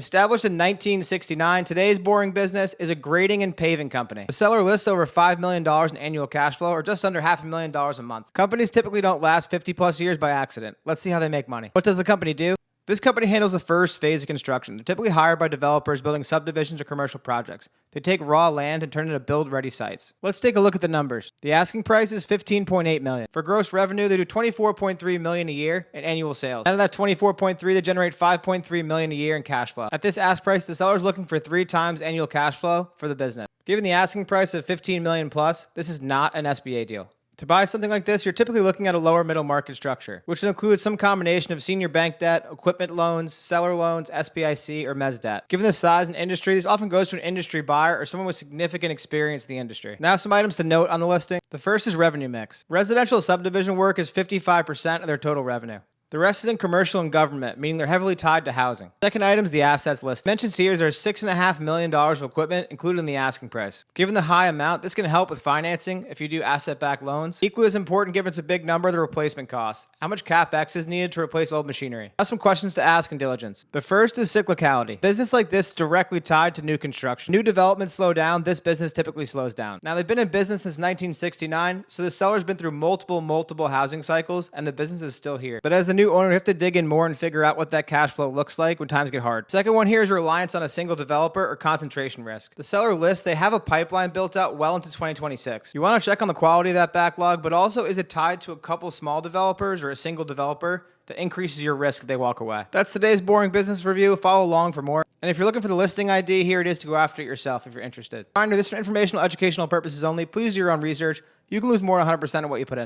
Established in 1969, today's boring business is a grading and paving company. The seller lists over $5 million in annual cash flow, or just under $500,000 a month. Companies typically don't last 50 plus years by accident. Let's see how they make money. What does the company do? This company handles the first phase of construction. They're typically hired by developers building subdivisions or commercial projects. They take raw land and turn it into build-ready sites. Let's take a look at the numbers. The asking price is $15.8 million. For gross revenue, they do $24.3 million a year in annual sales. Out of that $24.3, they generate $5.3 million a year in cash flow. At this ask price, the seller is looking for 3 times annual cash flow for the business. Given the asking price of $15 million plus, this is not an SBA deal. To buy something like this, you're typically looking at a lower middle market structure, which includes some combination of senior bank debt, equipment loans, seller loans, SBIC, or mezz debt. Given the size and industry, this often goes to an industry buyer or someone with significant experience in the industry. Now, some items to note on the listing. The first is revenue mix. Residential subdivision work is 55% of their total revenue. The rest is in commercial and government, meaning they're heavily tied to housing. Second item is the assets list. Mentions here is there's $6.5 million of equipment included in the asking price. Given the high amount, this can help with financing if you do asset-backed loans. Equally as important, given it's a big number, the replacement costs. How much CapEx is needed to replace old machinery? Now some questions to ask in diligence. The first is cyclicality. Business like this is directly tied to new construction. New developments slow down, this business typically slows down. Now they've been in business since 1969, so the seller's been through multiple housing cycles, and the business is still here. But as the new owner, you have to dig in more and figure out what that cash flow looks like when times get hard. Second one here is reliance on a single developer or concentration risk. The seller lists they have a pipeline built out well into 2026. You want to check on the quality of that backlog, but also is it tied to a couple small developers or a single developer that increases your risk if they walk away. That's today's boring business review. Follow along for more. And if you're looking for the listing ID, here it is to go after it yourself if you're interested. Reminder, this is for informational, educational purposes only. Please do your own research. You can lose more than 100% of what you put in.